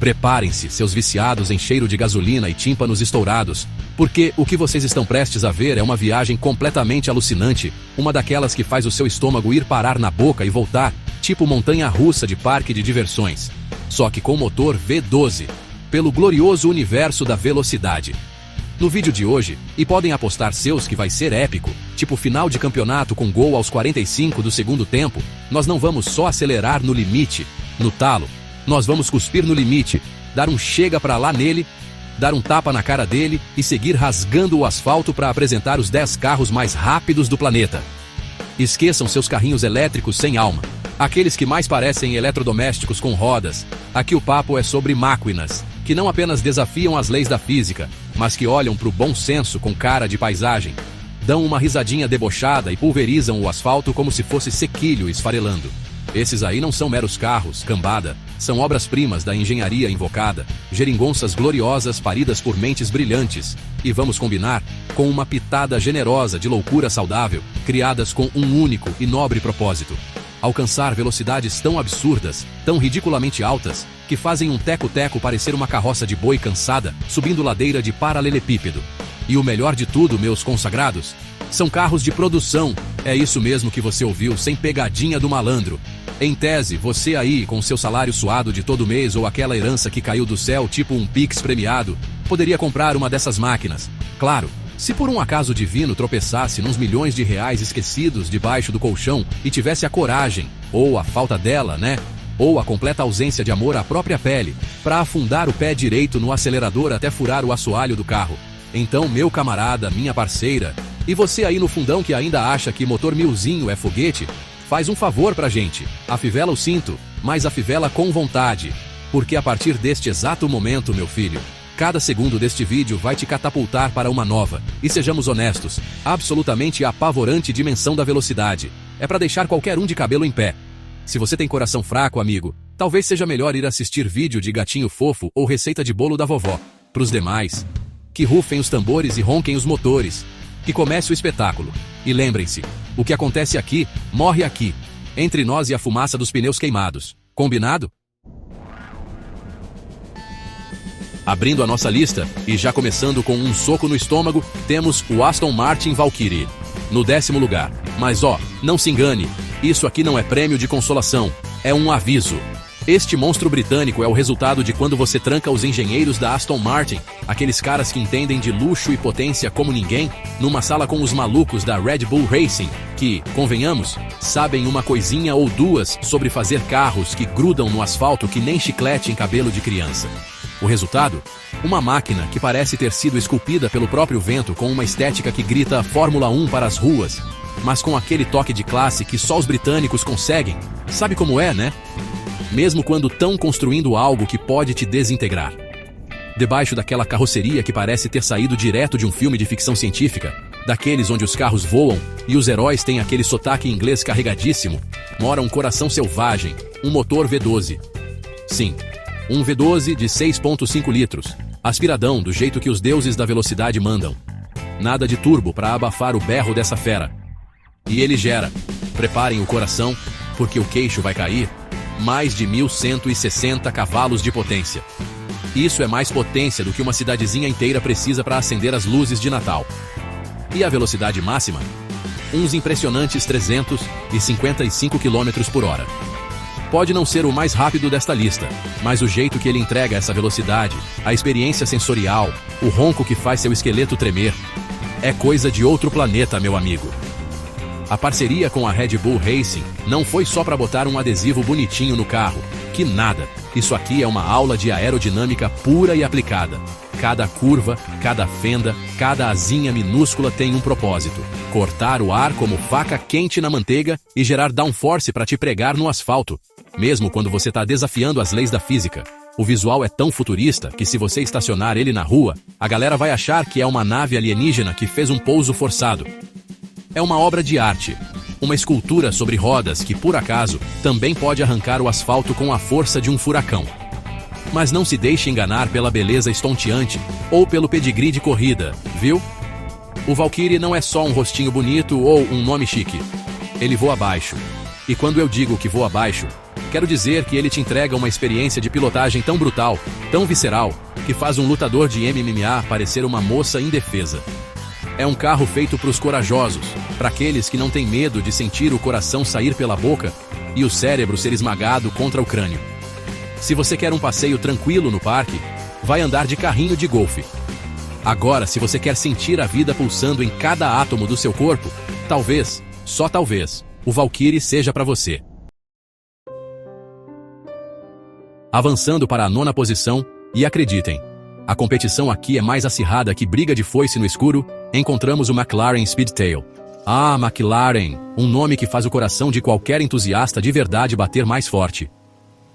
Preparem-se, seus viciados em cheiro de gasolina e tímpanos estourados, porque o que vocês estão prestes a ver é uma viagem completamente alucinante, uma daquelas que faz o seu estômago ir parar na boca e voltar, tipo montanha-russa de parque de diversões. Só que com motor V12, pelo glorioso universo da velocidade. No vídeo de hoje, e podem apostar seus que vai ser épico, tipo final de campeonato com gol aos 45 do segundo tempo, nós não vamos só acelerar no limite, no talo, nós vamos cuspir no limite, dar um chega pra lá nele, dar um tapa na cara dele e seguir rasgando o asfalto para apresentar os 10 carros mais rápidos do planeta. Esqueçam seus carrinhos elétricos sem alma, aqueles que mais parecem eletrodomésticos com rodas. Aqui o papo é sobre máquinas, que não apenas desafiam as leis da física, mas que olham pro bom senso com cara de paisagem, dão uma risadinha debochada e pulverizam o asfalto como se fosse sequilho esfarelando. Esses aí não são meros carros, cambada, são obras-primas da engenharia invocada, geringonças gloriosas paridas por mentes brilhantes, e vamos combinar, com uma pitada generosa de loucura saudável, criadas com um único e nobre propósito: alcançar velocidades tão absurdas, tão ridiculamente altas, que fazem um teco-teco parecer uma carroça de boi cansada, subindo ladeira de paralelepípedo. E o melhor de tudo, meus consagrados, são carros de produção. É isso mesmo que você ouviu, sem pegadinha do malandro. Em tese, você aí, com seu salário suado de todo mês ou aquela herança que caiu do céu, tipo um Pix premiado, poderia comprar uma dessas máquinas. Claro, se por um acaso divino tropeçasse nos milhões de reais esquecidos debaixo do colchão e tivesse a coragem, ou a falta dela, né? Ou a completa ausência de amor à própria pele, para afundar o pé direito no acelerador até furar o assoalho do carro. Então, meu camarada, minha parceira, e você aí no fundão que ainda acha que motor milzinho é foguete, faz um favor pra gente, afivela o cinto, mas afivela com vontade, porque a partir deste exato momento, meu filho, cada segundo deste vídeo vai te catapultar para uma nova, e sejamos honestos, absolutamente apavorante dimensão da velocidade. É pra deixar qualquer um de cabelo em pé. Se você tem coração fraco, amigo, talvez seja melhor ir assistir vídeo de gatinho fofo ou receita de bolo da vovó. Pros demais, que rufem os tambores e ronquem os motores. Que comece o espetáculo. E lembrem-se, o que acontece aqui, morre aqui. Entre nós e a fumaça dos pneus queimados. Combinado? Abrindo a nossa lista, e já começando com um soco no estômago, temos o Aston Martin Valkyrie. No 10º lugar. Mas ó, não se engane, isso aqui não é prêmio de consolação, é um aviso. Este monstro britânico é o resultado de quando você tranca os engenheiros da Aston Martin, aqueles caras que entendem de luxo e potência como ninguém, numa sala com os malucos da Red Bull Racing, que, convenhamos, sabem uma coisinha ou duas sobre fazer carros que grudam no asfalto que nem chiclete em cabelo de criança. O resultado? Uma máquina que parece ter sido esculpida pelo próprio vento com uma estética que grita Fórmula 1 para as ruas, mas com aquele toque de classe que só os britânicos conseguem. Sabe como é, né? Mesmo quando estão construindo algo que pode te desintegrar. Debaixo daquela carroceria que parece ter saído direto de um filme de ficção científica, daqueles onde os carros voam e os heróis têm aquele sotaque inglês carregadíssimo, mora um coração selvagem, um motor V12. Sim, um V12 de 6,5 litros, aspiradão do jeito que os deuses da velocidade mandam. Nada de turbo para abafar o berro dessa fera. E ele gera, preparem o coração, porque o queixo vai cair, mais de 1.160 cavalos de potência. Isso é mais potência do que uma cidadezinha inteira precisa para acender as luzes de Natal. E a velocidade máxima? Uns impressionantes 355 km por hora. Pode não ser o mais rápido desta lista, mas o jeito que ele entrega essa velocidade, a experiência sensorial, o ronco que faz seu esqueleto tremer, é coisa de outro planeta, meu amigo. A parceria com a Red Bull Racing não foi só para botar um adesivo bonitinho no carro. Que nada! Isso aqui é uma aula de aerodinâmica pura e aplicada. Cada curva, cada fenda, cada asinha minúscula tem um propósito: cortar o ar como faca quente na manteiga e gerar downforce para te pregar no asfalto, mesmo quando você está desafiando as leis da física. O visual é tão futurista que se você estacionar ele na rua, a galera vai achar que é uma nave alienígena que fez um pouso forçado. É uma obra de arte, uma escultura sobre rodas que, por acaso, também pode arrancar o asfalto com a força de um furacão. Mas não se deixe enganar pela beleza estonteante ou pelo pedigree de corrida, viu? O Valkyrie não é só um rostinho bonito ou um nome chique. Ele voa baixo. E quando eu digo que voa baixo, Quero dizer que ele te entrega uma experiência de pilotagem tão brutal, tão visceral, que faz um lutador de MMA parecer uma moça indefesa. É um carro feito para os corajosos, para aqueles que não têm medo de sentir o coração sair pela boca e o cérebro ser esmagado contra o crânio. Se você quer um passeio tranquilo no parque, vai andar de carrinho de golfe. Agora, se você quer sentir a vida pulsando em cada átomo do seu corpo, talvez, só talvez, o Valkyrie seja para você. Avançando para a 9ª posição, e acreditem, a competição aqui é mais acirrada que briga de foice no escuro, encontramos o McLaren Speedtail. Ah, McLaren, um nome que faz o coração de qualquer entusiasta de verdade bater mais forte.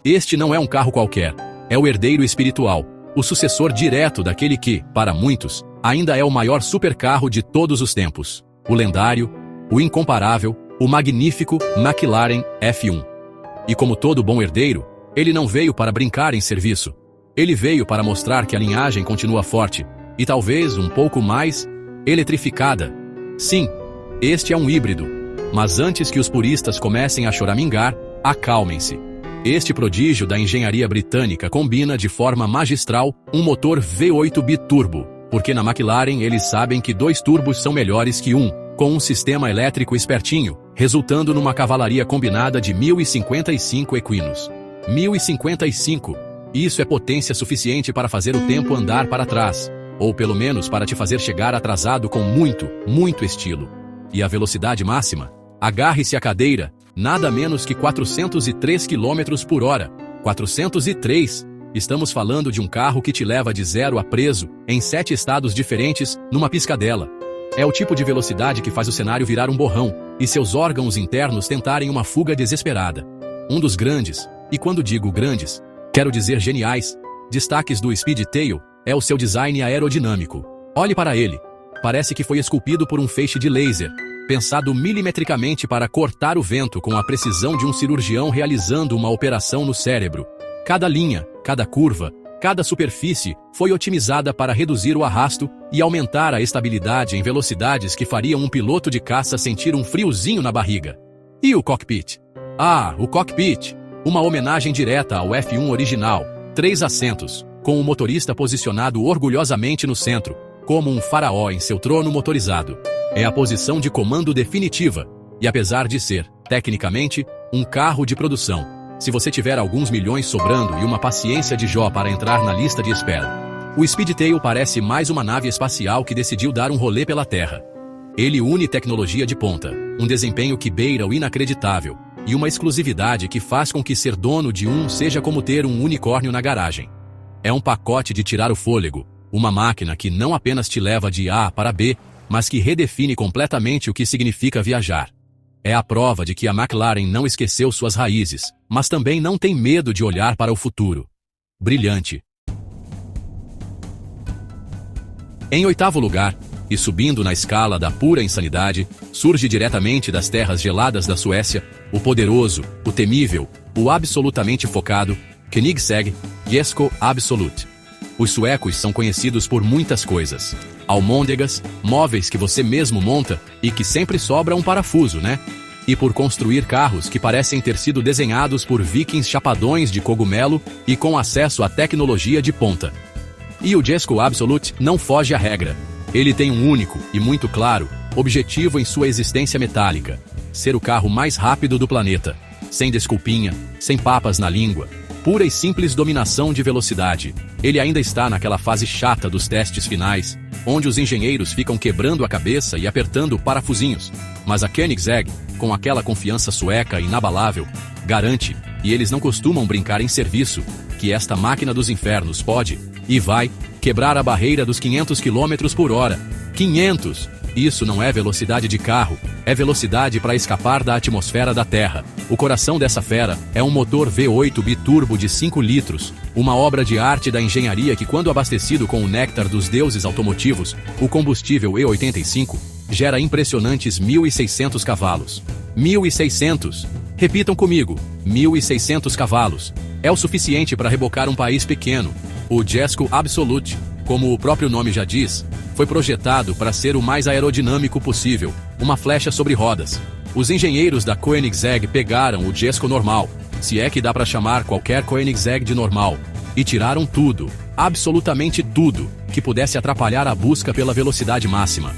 Este não é um carro qualquer, é o herdeiro espiritual, o sucessor direto daquele que, para muitos, ainda é o maior supercarro de todos os tempos. O lendário, o incomparável, o magnífico McLaren F1. E como todo bom herdeiro, ele não veio para brincar em serviço. Ele veio para mostrar que a linhagem continua forte, e talvez um pouco mais eletrificada. Sim, este é um híbrido. Mas antes que os puristas comecem a choramingar, acalmem-se. Este prodígio da engenharia britânica combina de forma magistral um motor V8 biturbo, porque na McLaren eles sabem que 2 turbos são melhores que um, com um sistema elétrico espertinho, resultando numa cavalaria combinada de 1055 equinos. 1055. Isso é potência suficiente para fazer o tempo andar para trás, ou pelo menos para te fazer chegar atrasado com muito, muito estilo. E a velocidade máxima? Agarre-se à cadeira, nada menos que 403 km por hora. 403. Estamos falando de um carro que te leva de 0 a preso, em 7 estados diferentes, numa piscadela. É o tipo de velocidade que faz o cenário virar um borrão, e seus órgãos internos tentarem uma fuga desesperada. Um dos grandes, e quando digo grandes, quero dizer geniais, destaques do Speedtail, é o seu design aerodinâmico. Olhe para ele. Parece que foi esculpido por um feixe de laser, pensado milimetricamente para cortar o vento com a precisão de um cirurgião realizando uma operação no cérebro. Cada linha, cada curva, cada superfície foi otimizada para reduzir o arrasto e aumentar a estabilidade em velocidades que fariam um piloto de caça sentir um friozinho na barriga. E o cockpit? Ah, o cockpit! Uma homenagem direta ao F1 original, 3 assentos, com o motorista posicionado orgulhosamente no centro, como um faraó em seu trono motorizado. É a posição de comando definitiva, e apesar de ser, tecnicamente, um carro de produção, se você tiver alguns milhões sobrando e uma paciência de Jó para entrar na lista de espera, o Speedtail parece mais uma nave espacial que decidiu dar um rolê pela Terra. Ele une tecnologia de ponta, um desempenho que beira o inacreditável, e uma exclusividade que faz com que ser dono de um seja como ter um unicórnio na garagem. É um pacote de tirar o fôlego, uma máquina que não apenas te leva de A para B, mas que redefine completamente o que significa viajar. É a prova de que a McLaren não esqueceu suas raízes, mas também não tem medo de olhar para o futuro. Brilhante. Em 8º lugar, e subindo na escala da pura insanidade, surge diretamente das terras geladas da Suécia, o poderoso, o temível, o absolutamente focado, Koenigsegg Jesko Absolut. Os suecos são conhecidos por muitas coisas. Almôndegas, móveis que você mesmo monta e que sempre sobra um parafuso, né? E por construir carros que parecem ter sido desenhados por vikings chapadões de cogumelo e com acesso à tecnologia de ponta. E o Jesko Absolut não foge à regra. Ele tem um único, e muito claro, objetivo em sua existência metálica: ser o carro mais rápido do planeta. Sem desculpinha, sem papas na língua. Pura e simples dominação de velocidade. Ele ainda está naquela fase chata dos testes finais, onde os engenheiros ficam quebrando a cabeça e apertando parafusinhos. Mas a Koenigsegg, com aquela confiança sueca inabalável, garante, e eles não costumam brincar em serviço, que esta máquina dos infernos pode, e vai, quebrar a barreira dos 500 km por hora. 500! Isso não é velocidade de carro, é velocidade para escapar da atmosfera da Terra. O coração dessa fera é um motor V8 biturbo de 5 litros, uma obra de arte da engenharia que, quando abastecido com o néctar dos deuses automotivos, o combustível E85, gera impressionantes 1.600 cavalos. 1.600! Repitam comigo, 1.600 cavalos. É o suficiente para rebocar um país pequeno. O Jesko Absolut, como o próprio nome já diz, foi projetado para ser o mais aerodinâmico possível, uma flecha sobre rodas. Os engenheiros da Koenigsegg pegaram o Jesko normal, se é que dá para chamar qualquer Koenigsegg de normal, e tiraram tudo, absolutamente tudo, que pudesse atrapalhar a busca pela velocidade máxima.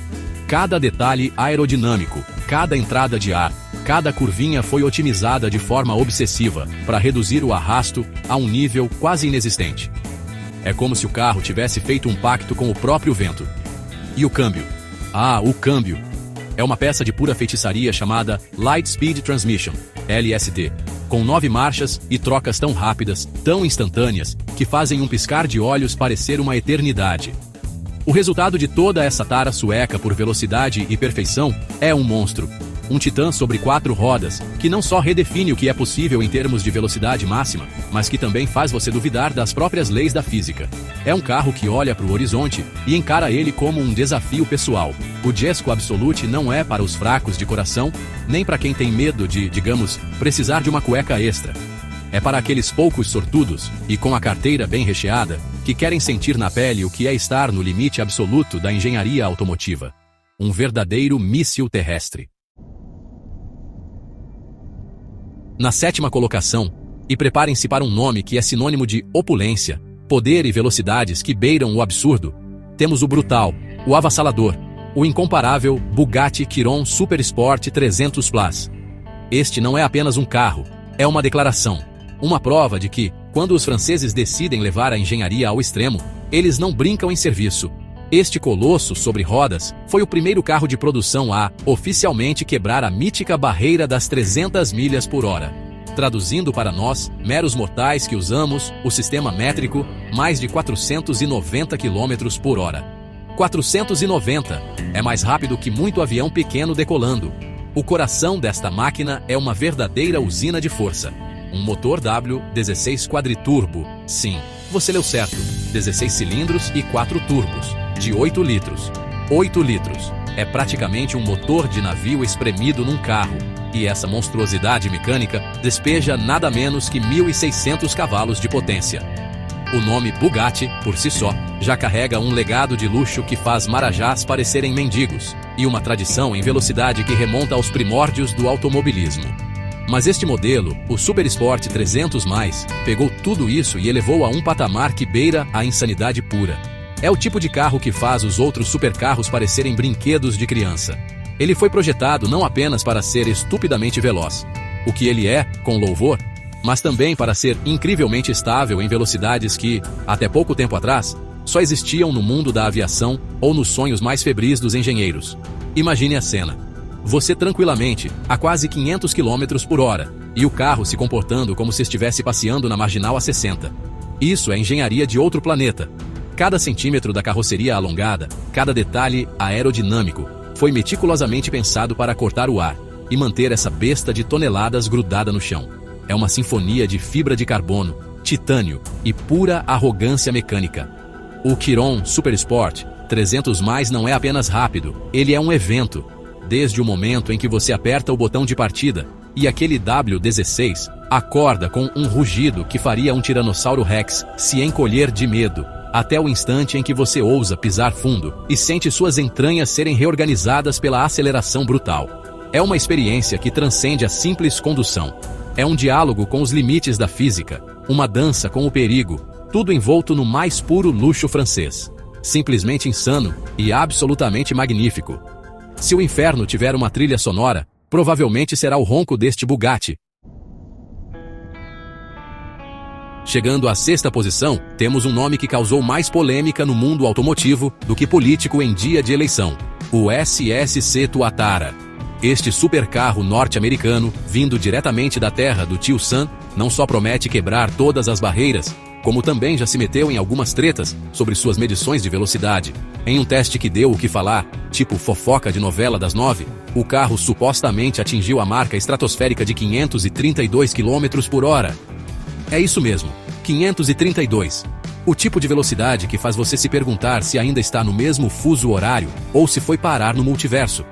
Cada detalhe aerodinâmico, cada entrada de ar, cada curvinha foi otimizada de forma obsessiva para reduzir o arrasto a um nível quase inexistente. É como se o carro tivesse feito um pacto com o próprio vento. E o câmbio? Ah, o câmbio! É uma peça de pura feitiçaria chamada Light Speed Transmission, LST, com 9 marchas e trocas tão rápidas, tão instantâneas, que fazem um piscar de olhos parecer uma eternidade. O resultado de toda essa tara sueca por velocidade e perfeição é um monstro. Um titã sobre 4 rodas, que não só redefine o que é possível em termos de velocidade máxima, mas que também faz você duvidar das próprias leis da física. É um carro que olha para o horizonte e encara ele como um desafio pessoal. O Jesko Absolute não é para os fracos de coração, nem para quem tem medo de, digamos, precisar de uma cueca extra. É para aqueles poucos sortudos, e com a carteira bem recheada, que querem sentir na pele o que é estar no limite absoluto da engenharia automotiva. Um verdadeiro míssil terrestre. Na 7ª colocação, e preparem-se para um nome que é sinônimo de opulência, poder e velocidades que beiram o absurdo, temos o brutal, o avassalador, o incomparável Bugatti Chiron Super Sport 300 Plus. Este não é apenas um carro, é uma declaração, uma prova de que, quando os franceses decidem levar a engenharia ao extremo, eles não brincam em serviço. Este colosso sobre rodas foi o primeiro carro de produção a, oficialmente, quebrar a mítica barreira das 300 milhas por hora. Traduzindo para nós, meros mortais que usamos o sistema métrico, mais de 490 km por hora. 490! É mais rápido que muito avião pequeno decolando. O coração desta máquina é uma verdadeira usina de força. Um motor W16 quadriturbo. Sim, você leu certo. 16 cilindros e 4 turbos. De 8 litros. 8 litros. É praticamente um motor de navio espremido num carro. E essa monstruosidade mecânica despeja nada menos que 1.600 cavalos de potência. O nome Bugatti, por si só, já carrega um legado de luxo que faz marajás parecerem mendigos, e uma tradição em velocidade que remonta aos primórdios do automobilismo. Mas este modelo, o Super Sport 300+, pegou tudo isso e elevou a um patamar que beira a insanidade pura. É o tipo de carro que faz os outros supercarros parecerem brinquedos de criança. Ele foi projetado não apenas para ser estupidamente veloz, o que ele é, com louvor, mas também para ser incrivelmente estável em velocidades que, até pouco tempo atrás, só existiam no mundo da aviação ou nos sonhos mais febris dos engenheiros. Imagine a cena. Você tranquilamente, a quase 500 km por hora, e o carro se comportando como se estivesse passeando na marginal a 60. Isso é engenharia de outro planeta. Cada centímetro da carroceria alongada, cada detalhe aerodinâmico, foi meticulosamente pensado para cortar o ar e manter essa besta de toneladas grudada no chão. É uma sinfonia de fibra de carbono, titânio e pura arrogância mecânica. O Chiron Super Sport 300+ não é apenas rápido, ele é um evento. Desde o momento em que você aperta o botão de partida, e aquele W16 acorda com um rugido que faria um Tiranossauro Rex se encolher de medo, até o instante em que você ousa pisar fundo e sente suas entranhas serem reorganizadas pela aceleração brutal. É uma experiência que transcende a simples condução. É um diálogo com os limites da física, uma dança com o perigo, tudo envolto no mais puro luxo francês. Simplesmente insano e absolutamente magnífico. Se o inferno tiver uma trilha sonora, provavelmente será o ronco deste Bugatti. Chegando à 6ª posição, temos um nome que causou mais polêmica no mundo automotivo do que político em dia de eleição: o SSC Tuatara. Este supercarro norte-americano, vindo diretamente da terra do tio Sam, não só promete quebrar todas as barreiras, como também já se meteu em algumas tretas sobre suas medições de velocidade. Em um teste que deu o que falar, tipo fofoca de novela das 9, o carro supostamente atingiu a marca estratosférica de 532 km por hora. É isso mesmo, 532. O tipo de velocidade que faz você se perguntar se ainda está no mesmo fuso horário ou se foi parar no multiverso.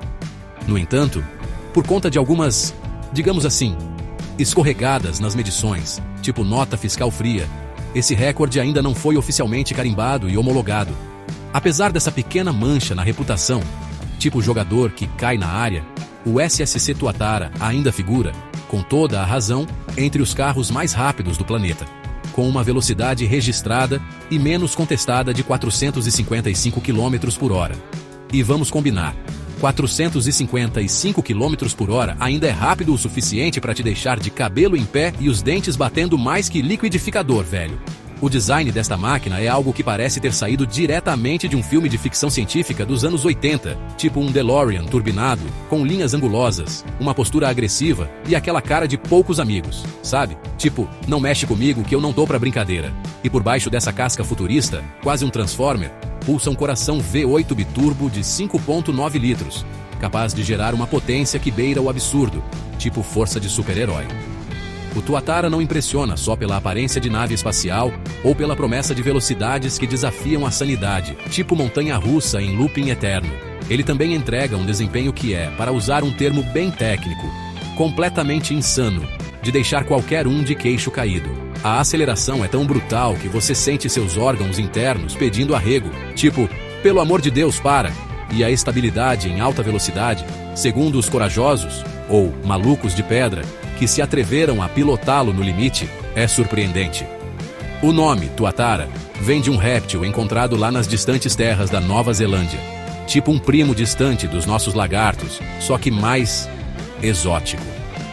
No entanto, por conta de algumas, digamos assim, escorregadas nas medições, tipo nota fiscal fria, esse recorde ainda não foi oficialmente carimbado e homologado. Apesar dessa pequena mancha na reputação, tipo jogador que cai na área, o SSC Tuatara ainda figura, com toda a razão, entre os carros mais rápidos do planeta, com uma velocidade registrada e menos contestada de 455 km por hora. E vamos combinar, 455 km por hora ainda é rápido o suficiente para te deixar de cabelo em pé e os dentes batendo mais que liquidificador, velho. O design desta máquina é algo que parece ter saído diretamente de um filme de ficção científica dos anos 80, tipo um DeLorean turbinado, com linhas angulosas, uma postura agressiva e aquela cara de poucos amigos, sabe? Tipo, não mexe comigo que eu não tô pra brincadeira. E por baixo dessa casca futurista, quase um Transformer, pulsa um coração V8 biturbo de 5,9 litros, capaz de gerar uma potência que beira o absurdo, tipo força de super-herói. O Tuatara não impressiona só pela aparência de nave espacial ou pela promessa de velocidades que desafiam a sanidade, tipo montanha-russa em looping eterno. Ele também entrega um desempenho que é, para usar um termo bem técnico, completamente insano, de deixar qualquer um de queixo caído. A aceleração é tão brutal que você sente seus órgãos internos pedindo arrego, tipo, pelo amor de Deus, para! E a estabilidade em alta velocidade, segundo os corajosos, ou malucos de pedra, que se atreveram a pilotá-lo no limite, é surpreendente. O nome, Tuatara, vem de um réptil encontrado lá nas distantes terras da Nova Zelândia. Tipo um primo distante dos nossos lagartos, só que mais exótico.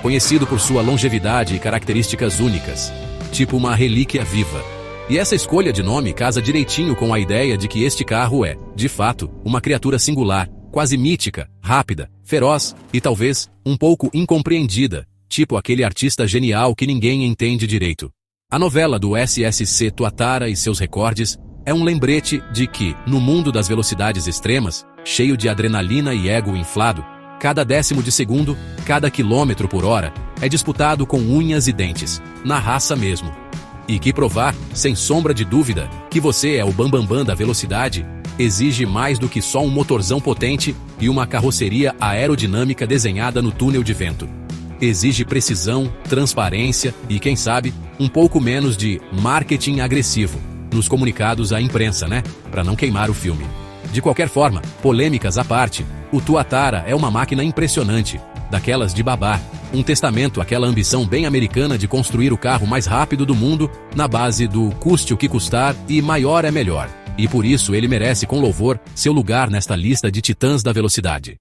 Conhecido por sua longevidade e características únicas. Tipo uma relíquia viva. E essa escolha de nome casa direitinho com a ideia de que este carro é, de fato, uma criatura singular, quase mítica, rápida, feroz e talvez um pouco incompreendida. Tipo aquele artista genial que ninguém entende direito. A novela do SSC Tuatara e seus recordes é um lembrete de que, no mundo das velocidades extremas, cheio de adrenalina e ego inflado, cada décimo de segundo, cada quilômetro por hora, é disputado com unhas e dentes, na raça mesmo. E que provar, sem sombra de dúvida, que você é o bambambam da velocidade, exige mais do que só um motorzão potente e uma carroceria aerodinâmica desenhada no túnel de vento. Exige precisão, transparência e, quem sabe, um pouco menos de marketing agressivo nos comunicados à imprensa, né? Para não queimar o filme. De qualquer forma, polêmicas à parte, o Tuatara é uma máquina impressionante, daquelas de babar, um testamento àquela ambição bem americana de construir o carro mais rápido do mundo na base do custe o que custar e maior é melhor. E por isso ele merece com louvor seu lugar nesta lista de titãs da velocidade.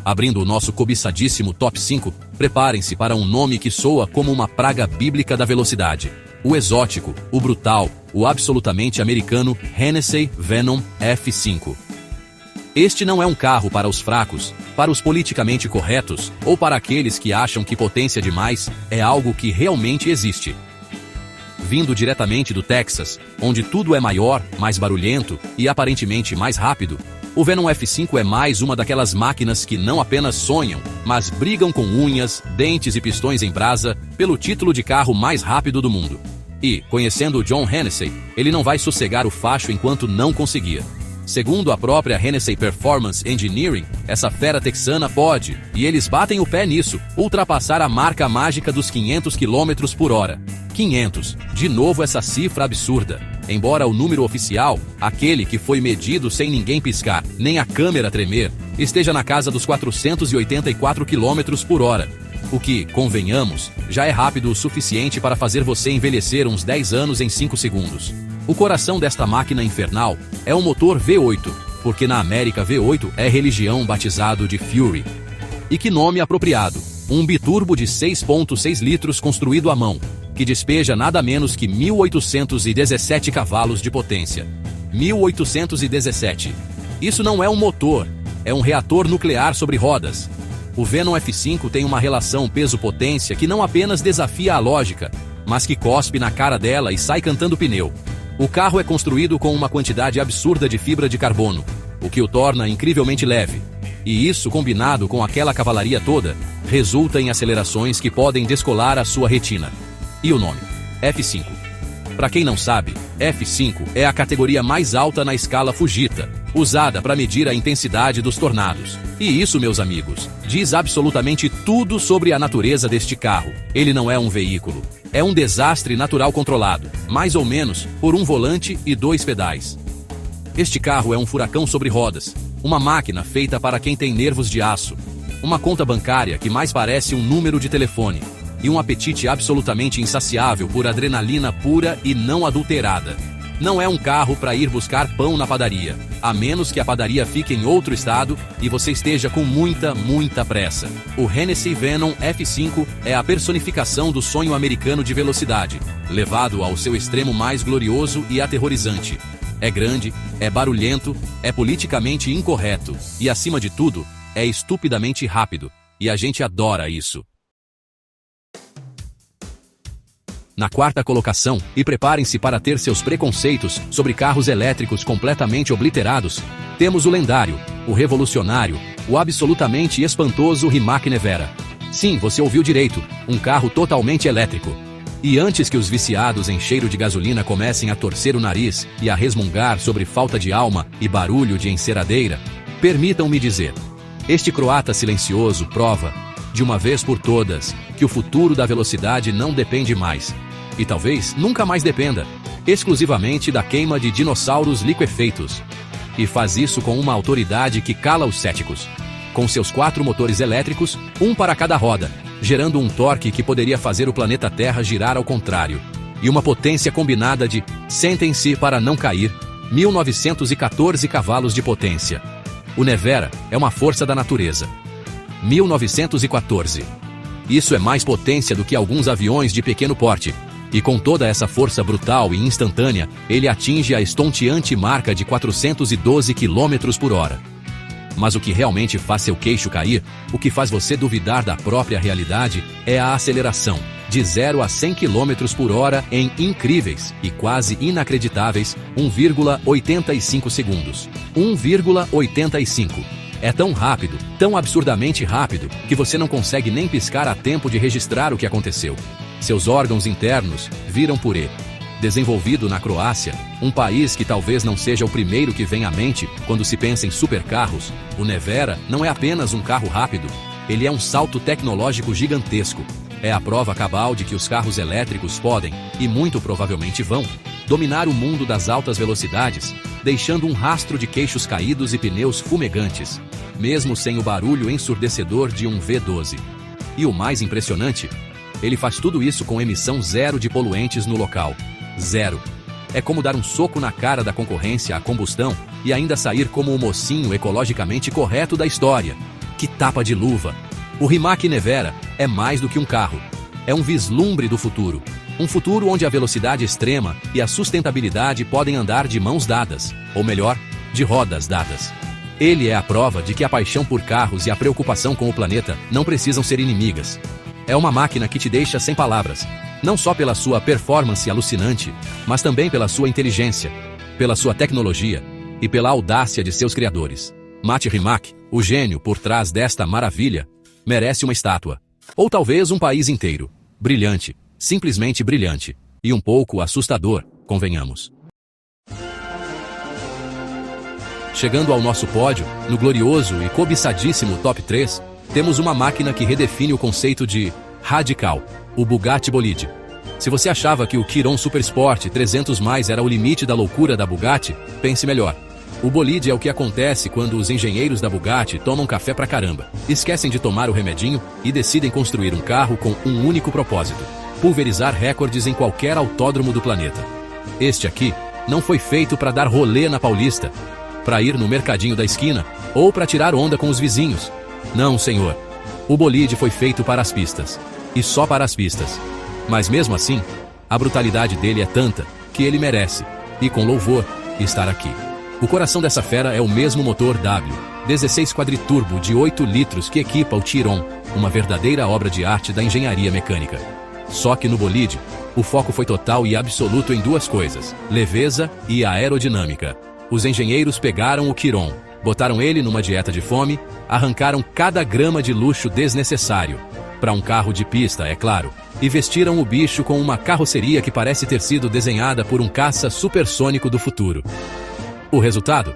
Abrindo o nosso cobiçadíssimo Top 5, preparem-se para um nome que soa como uma praga bíblica da velocidade. O exótico, o brutal, o absolutamente americano Hennessey Venom F5. Este não é um carro para os fracos, para os politicamente corretos, ou para aqueles que acham que potência demais é algo que realmente existe. Vindo diretamente do Texas, onde tudo é maior, mais barulhento e aparentemente mais rápido, o Venom F5 é mais uma daquelas máquinas que não apenas sonham, mas brigam com unhas, dentes e pistões em brasa pelo título de carro mais rápido do mundo. E, conhecendo o John Hennessey, ele não vai sossegar o facho enquanto não conseguir. Segundo a própria Hennessey Performance Engineering, essa fera texana pode, e eles batem o pé nisso, ultrapassar a marca mágica dos 500 km por hora. 500, de novo essa cifra absurda. Embora o número oficial, aquele que foi medido sem ninguém piscar, nem a câmera tremer, esteja na casa dos 484 km por hora. O que, convenhamos, já é rápido o suficiente para fazer você envelhecer uns 10 anos em 5 segundos. O coração desta máquina infernal é um motor V8, porque na América V8 é religião batizado de Fury. E que nome apropriado, um biturbo de 6,6 litros construído à mão, que despeja nada menos que 1.817 cavalos de potência. 1.817. Isso não é um motor, é um reator nuclear sobre rodas. O Venom F5 tem uma relação peso-potência que não apenas desafia a lógica, mas que cospe na cara dela e sai cantando pneu. O carro é construído com uma quantidade absurda de fibra de carbono, o que o torna incrivelmente leve. E isso, combinado com aquela cavalaria toda, resulta em acelerações que podem descolar a sua retina. E o nome? F5. Para quem não sabe, F5 é a categoria mais alta na escala Fujita, usada para medir a intensidade dos tornados. E isso, meus amigos, diz absolutamente tudo sobre a natureza deste carro. Ele não é um veículo. É um desastre natural controlado, mais ou menos, por um volante e 2 pedais. Este carro é um furacão sobre rodas, uma máquina feita para quem tem nervos de aço. uma conta bancária que mais parece um número de telefone, e um apetite absolutamente insaciável por adrenalina pura e não adulterada. Não é um carro para ir buscar pão na padaria, a menos que a padaria fique em outro estado e você esteja com muita pressa. O Hennessy Venom F5 é a personificação do sonho americano de velocidade, levado ao seu extremo mais glorioso e aterrorizante. É grande, é barulhento, é politicamente incorreto e, acima de tudo, é estupidamente rápido. E a gente adora isso. Na quarta colocação, e preparem-se para ter seus preconceitos sobre carros elétricos completamente obliterados, temos o lendário, o revolucionário, o absolutamente espantoso Rimac Nevera. Sim, você ouviu direito, um carro totalmente elétrico. E antes que os viciados em cheiro de gasolina comecem a torcer o nariz e a resmungar sobre falta de alma e barulho de enceradeira, permitam-me dizer, este croata silencioso prova, de uma vez por todas, que o futuro da velocidade não depende mais, e talvez nunca mais dependa, exclusivamente da queima de dinossauros liquefeitos. E faz isso com uma autoridade que cala os céticos. Com seus 4 motores elétricos, um para cada roda, gerando um torque que poderia fazer o planeta Terra girar ao contrário. E uma potência combinada de, sentem-se para não cair, 1914 cavalos de potência. O Nevera é uma força da natureza. 1914. Isso é mais potência do que alguns aviões de pequeno porte. E com toda essa força brutal e instantânea, ele atinge a estonteante marca de 412 km por hora. Mas o que realmente faz seu queixo cair, o que faz você duvidar da própria realidade, é a aceleração, de 0 a 100 km por hora em incríveis e quase inacreditáveis 1,85 segundos. 1,85. É tão rápido, tão absurdamente rápido, que você não consegue nem piscar a tempo de registrar o que aconteceu. Seus órgãos internos viram purê. Desenvolvido na Croácia, um país que talvez não seja o primeiro que vem à mente quando se pensa em supercarros, o Nevera não é apenas um carro rápido, ele é um salto tecnológico gigantesco. É a prova cabal de que os carros elétricos podem, e muito provavelmente vão, dominar o mundo das altas velocidades, deixando um rastro de queixos caídos e pneus fumegantes, mesmo sem o barulho ensurdecedor de um V12. E o mais impressionante, ele faz tudo isso com emissão zero de poluentes no local. Zero. É como dar um soco na cara da concorrência à combustão e ainda sair como o mocinho ecologicamente correto da história. Que tapa de luva! O Rimac Nevera é mais do que um carro. É um vislumbre do futuro. Um futuro onde a velocidade extrema e a sustentabilidade podem andar de mãos dadas, ou melhor, de rodas dadas. Ele é a prova de que a paixão por carros e a preocupação com o planeta não precisam ser inimigas. É uma máquina que te deixa sem palavras, não só pela sua performance alucinante, mas também pela sua inteligência, pela sua tecnologia e pela audácia de seus criadores. Mate Rimac, o gênio por trás desta maravilha, merece uma estátua. Ou talvez um país inteiro. Brilhante, simplesmente brilhante. E um pouco assustador, convenhamos. Chegando ao nosso pódio, no glorioso e cobiçadíssimo Top 3, temos uma máquina que redefine o conceito de radical, o Bugatti Bolide. Se você achava que o Chiron Supersport 300+ era o limite da loucura da Bugatti, pense melhor. O bolide é o que acontece quando os engenheiros da Bugatti tomam café pra caramba, esquecem de tomar o remedinho e decidem construir um carro com um único propósito: pulverizar recordes em qualquer autódromo do planeta. Este aqui não foi feito para dar rolê na Paulista, para ir no mercadinho da esquina ou para tirar onda com os vizinhos. Não, senhor. O bolide foi feito para as pistas. E só para as pistas. Mas mesmo assim, a brutalidade dele é tanta que ele merece, e com louvor, estar aqui. O coração dessa fera é o mesmo motor W16 quadriturbo de 8 litros que equipa o Chiron, uma verdadeira obra de arte da engenharia mecânica. Só que no bolide, o foco foi total e absoluto em duas coisas: leveza e aerodinâmica. Os engenheiros pegaram o Chiron, botaram ele numa dieta de fome, arrancaram cada grama de luxo desnecessário, para um carro de pista, é claro, e vestiram o bicho com uma carroceria que parece ter sido desenhada por um caça supersônico do futuro. O resultado?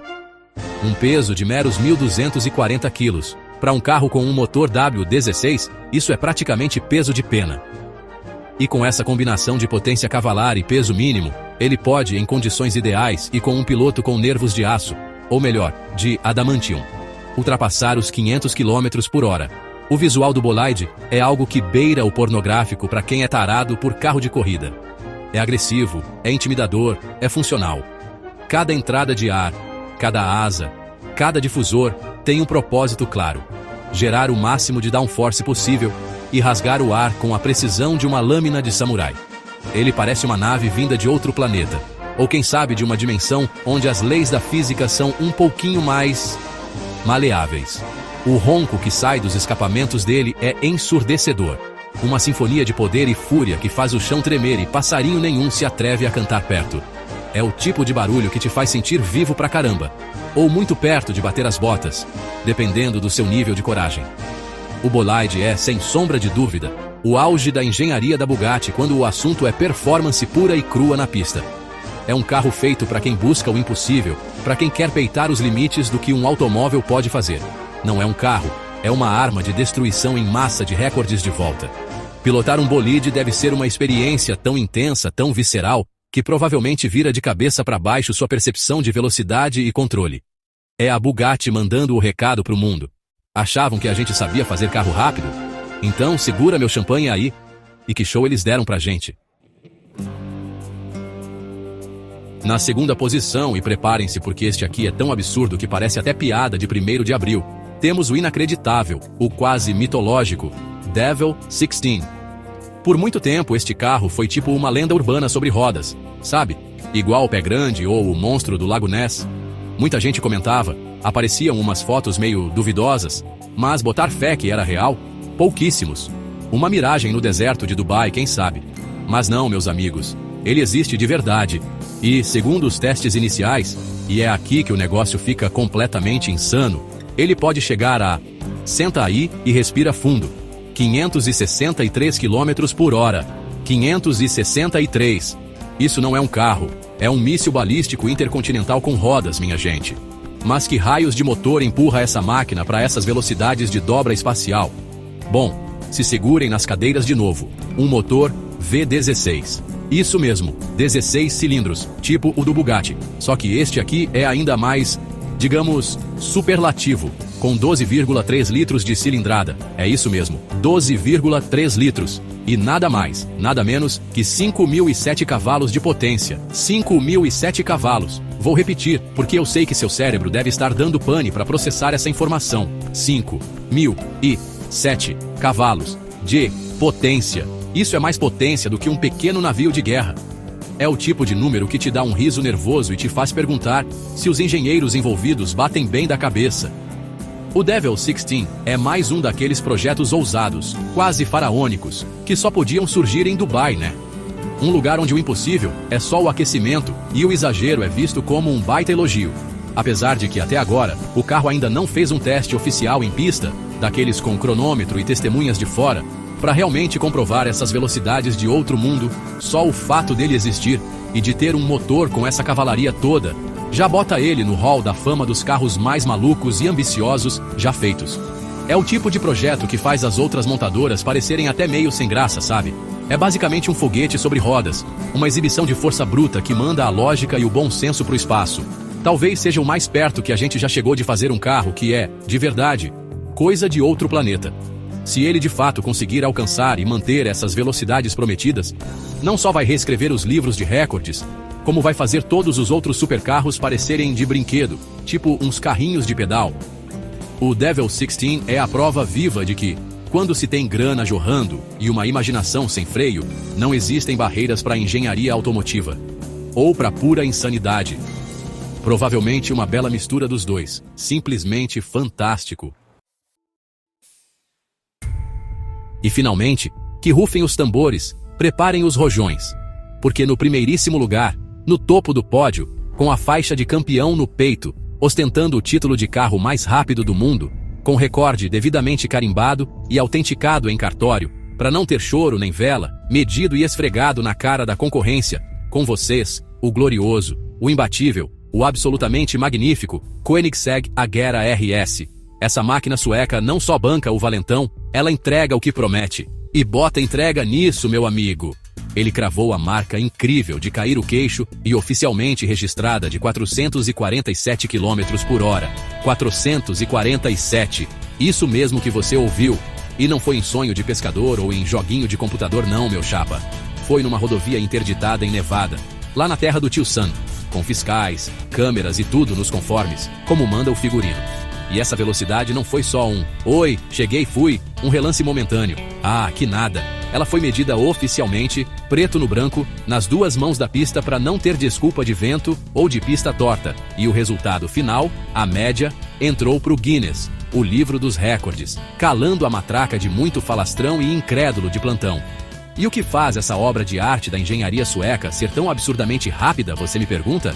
Um peso de meros 1.240 quilos. Para um carro com um motor W16, isso é praticamente peso de pena. E com essa combinação de potência cavalar e peso mínimo, ele pode, em condições ideais e com um piloto com nervos de aço, ou melhor, de adamantium, ultrapassar os 500 km por hora. O visual do Bolide é algo que beira o pornográfico para quem é tarado por carro de corrida. É agressivo, é intimidador, é funcional. Cada entrada de ar, cada asa, cada difusor tem um propósito claro: gerar o máximo de downforce possível e rasgar o ar com a precisão de uma lâmina de samurai. Ele parece uma nave vinda de outro planeta, ou quem sabe de uma dimensão onde as leis da física são um pouquinho mais maleáveis. O ronco que sai dos escapamentos dele é ensurdecedor. Uma sinfonia de poder e fúria que faz o chão tremer e passarinho nenhum se atreve a cantar perto. É o tipo de barulho que te faz sentir vivo pra caramba, ou muito perto de bater as botas, dependendo do seu nível de coragem. O Bolide é, sem sombra de dúvida, o auge da engenharia da Bugatti quando o assunto é performance pura e crua na pista. É um carro feito para quem busca o impossível, para quem quer peitar os limites do que um automóvel pode fazer. Não é um carro, é uma arma de destruição em massa de recordes de volta. Pilotar um bolide deve ser uma experiência tão intensa, tão visceral, que provavelmente vira de cabeça para baixo sua percepção de velocidade e controle. É a Bugatti mandando o recado pro mundo. Achavam que a gente sabia fazer carro rápido? Então segura meu champanhe aí. E que show eles deram pra gente. Na segunda posição, e preparem-se porque este aqui é tão absurdo que parece até piada de 1º de abril, temos o inacreditável, o quase mitológico, Devil 16. Por muito tempo este carro foi tipo uma lenda urbana sobre rodas, sabe? Igual o Pé Grande ou o monstro do Lago Ness. Muita gente comentava, apareciam umas fotos meio duvidosas, mas botar fé que era real? Pouquíssimos. Uma miragem no deserto de Dubai, quem sabe? Mas não, meus amigos, ele existe de verdade. E, segundo os testes iniciais, e é aqui que o negócio fica completamente insano, ele pode chegar a... Senta aí e respira fundo. 563 km por hora. 563. Isso não é um carro, é um míssil balístico intercontinental com rodas, minha gente. Mas que raios de motor empurra essa máquina para essas velocidades de dobra espacial? Bom, se segurem nas cadeiras de novo. Um motor V16. Isso mesmo, 16 cilindros, tipo o do Bugatti. Só que este aqui é ainda mais, digamos, superlativo, com 12,3 litros de cilindrada. É isso mesmo, 12,3 litros. E nada mais, nada menos que 5.007 cavalos de potência. 5.007 cavalos. Vou repetir, porque eu sei que seu cérebro deve estar dando pane para processar essa informação. 5.007 cavalos de potência. Isso é mais potência do que um pequeno navio de guerra. É o tipo de número que te dá um riso nervoso e te faz perguntar se os engenheiros envolvidos batem bem da cabeça. O Devil 16 é mais um daqueles projetos ousados, quase faraônicos, que só podiam surgir em Dubai, né? Um lugar onde o impossível é só o aquecimento e o exagero é visto como um baita elogio. Apesar de que até agora, o carro ainda não fez um teste oficial em pista, daqueles com cronômetro e testemunhas de fora, para realmente comprovar essas velocidades de outro mundo. Só o fato dele existir e de ter um motor com essa cavalaria toda já bota ele no hall da fama dos carros mais malucos e ambiciosos já feitos. É o tipo de projeto que faz as outras montadoras parecerem até meio sem graça, sabe? É basicamente um foguete sobre rodas, uma exibição de força bruta que manda a lógica e o bom senso pro espaço. Talvez seja o mais perto que a gente já chegou de fazer um carro que é, de verdade, coisa de outro planeta. Se ele de fato conseguir alcançar e manter essas velocidades prometidas, não só vai reescrever os livros de recordes, como vai fazer todos os outros supercarros parecerem de brinquedo, tipo uns carrinhos de pedal. O Devil 16 é a prova viva de que, quando se tem grana jorrando e uma imaginação sem freio, não existem barreiras para a engenharia automotiva. Ou para pura insanidade. Provavelmente uma bela mistura dos dois. Simplesmente fantástico. E finalmente, que rufem os tambores, preparem os rojões. Porque no primeiríssimo lugar, no topo do pódio, com a faixa de campeão no peito, ostentando o título de carro mais rápido do mundo, com recorde devidamente carimbado e autenticado em cartório, para não ter choro nem vela, medido e esfregado na cara da concorrência, com vocês, o glorioso, o imbatível, o absolutamente magnífico, Koenigsegg Agera RS. Essa máquina sueca não só banca o valentão, ela entrega o que promete. E bota entrega nisso, meu amigo. Ele cravou a marca incrível de cair o queixo e oficialmente registrada de 447 km por hora. 447. Isso mesmo que você ouviu. E não foi em sonho de pescador ou em joguinho de computador não, meu chapa. Foi numa rodovia interditada em Nevada, lá na terra do tio Sam, com fiscais, câmeras e tudo nos conformes, como manda o figurino. E essa velocidade não foi só um "Oi, cheguei, fui", um relance momentâneo. Ah, que nada. Ela foi medida oficialmente, preto no branco, nas duas mãos da pista para não ter desculpa de vento ou de pista torta. E o resultado final, a média, entrou pro Guinness, o livro dos recordes, calando a matraca de muito falastrão e incrédulo de plantão. E o que faz essa obra de arte da engenharia sueca ser tão absurdamente rápida, você me pergunta?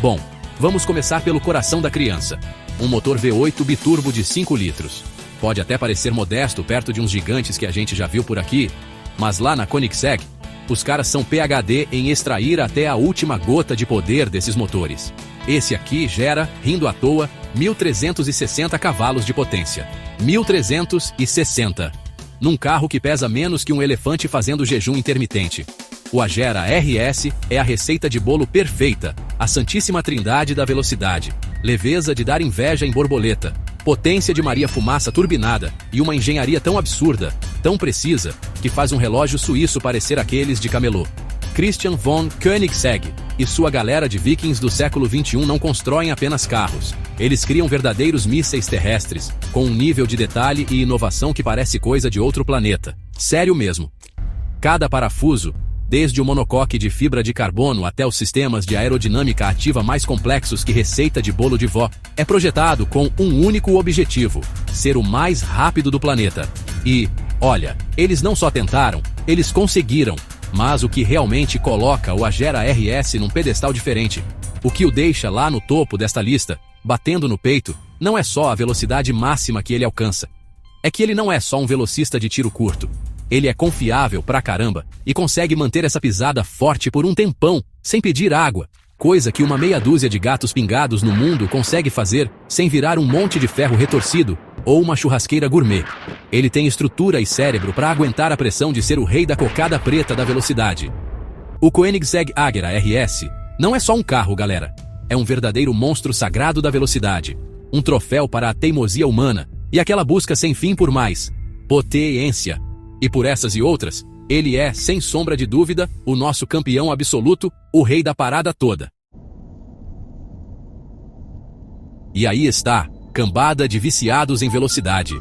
Bom, vamos começar pelo coração da criança. Um motor V8 biturbo de 5 litros. Pode até parecer modesto perto de uns gigantes que a gente já viu por aqui, mas lá na Koenigsegg, os caras são PhD em extrair até a última gota de poder desses motores. Esse aqui gera, rindo à toa, 1.360 cavalos de potência. 1.360. Num carro que pesa menos que um elefante fazendo jejum intermitente. O Agera RS é a receita de bolo perfeita, a santíssima trindade da velocidade. Leveza de dar inveja em borboleta, potência de Maria Fumaça turbinada e uma engenharia tão absurda, tão precisa, que faz um relógio suíço parecer aqueles de camelô. Christian von Koenigsegg e sua galera de vikings do século XXI não constroem apenas carros. Eles criam verdadeiros mísseis terrestres, com um nível de detalhe e inovação que parece coisa de outro planeta. Sério mesmo. Cada parafuso, desde o monocoque de fibra de carbono até os sistemas de aerodinâmica ativa mais complexos que receita de bolo de vó, é projetado com um único objetivo: ser o mais rápido do planeta. E, olha, eles não só tentaram, eles conseguiram. Mas o que realmente coloca o Agera RS num pedestal diferente, o que o deixa lá no topo desta lista, batendo no peito, não é só a velocidade máxima que ele alcança. É que ele não é só um velocista de tiro curto. Ele é confiável pra caramba e consegue manter essa pisada forte por um tempão, sem pedir água. Coisa que uma meia dúzia de gatos pingados no mundo consegue fazer sem virar um monte de ferro retorcido ou uma churrasqueira gourmet. Ele tem estrutura e cérebro para aguentar a pressão de ser o rei da cocada preta da velocidade. O Koenigsegg Agera RS não é só um carro, galera. É um verdadeiro monstro sagrado da velocidade. Um troféu para a teimosia humana e aquela busca sem fim por mais potência. E por essas e outras, ele é, sem sombra de dúvida, o nosso campeão absoluto, o rei da parada toda. E aí está, cambada de viciados em velocidade.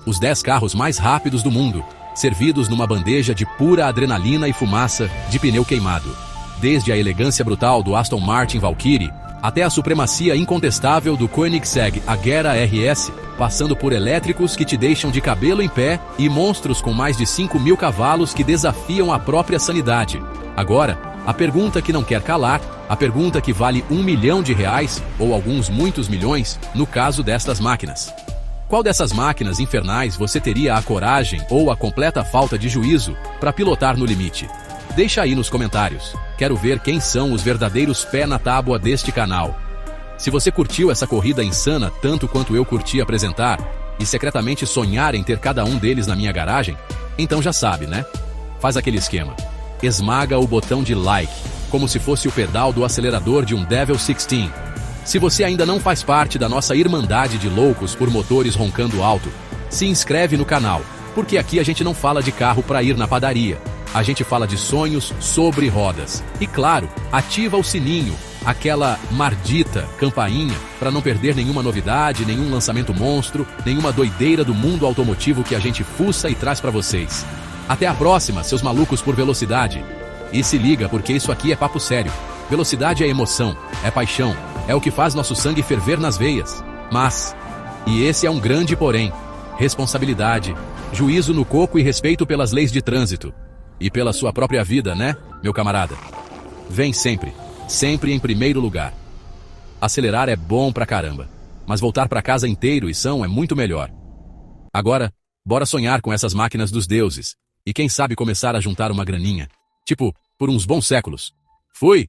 Os 10 carros mais rápidos do mundo, servidos numa bandeja de pura adrenalina e fumaça de pneu queimado. Desde a elegância brutal do Aston Martin Valkyrie, até a supremacia incontestável do Koenigsegg Agera RS, passando por elétricos que te deixam de cabelo em pé e monstros com mais de 5.000 cavalos que desafiam a própria sanidade. Agora, a pergunta que não quer calar, a pergunta que vale R$1 milhão ou alguns muitos milhões, no caso destas máquinas. Qual dessas máquinas infernais você teria a coragem ou a completa falta de juízo para pilotar no limite? Deixa aí nos comentários. Quero ver quem são os verdadeiros pé na tábua deste canal. Se você curtiu essa corrida insana tanto quanto eu curti apresentar, e secretamente sonhar em ter cada um deles na minha garagem, então já sabe, né? Faz aquele esquema. Esmaga o botão de like, como se fosse o pedal do acelerador de um Devil 16. Se você ainda não faz parte da nossa irmandade de loucos por motores roncando alto, se inscreve no canal, porque aqui a gente não fala de carro para ir na padaria. A gente fala de sonhos sobre rodas. E claro, ativa o sininho, aquela mardita campainha, para não perder nenhuma novidade, nenhum lançamento monstro, nenhuma doideira do mundo automotivo que a gente fuça e traz para vocês. Até a próxima, seus malucos por velocidade. E se liga, porque isso aqui é papo sério. Velocidade é emoção, é paixão, é o que faz nosso sangue ferver nas veias. Mas, e esse é um grande porém, responsabilidade, juízo no coco e respeito pelas leis de trânsito. E pela sua própria vida, né, meu camarada? Vem sempre, sempre em primeiro lugar. Acelerar é bom pra caramba, mas voltar pra casa inteiro e são é muito melhor. Agora, bora sonhar com essas máquinas dos deuses, e quem sabe começar a juntar uma graninha. Tipo, por uns bons séculos. Fui!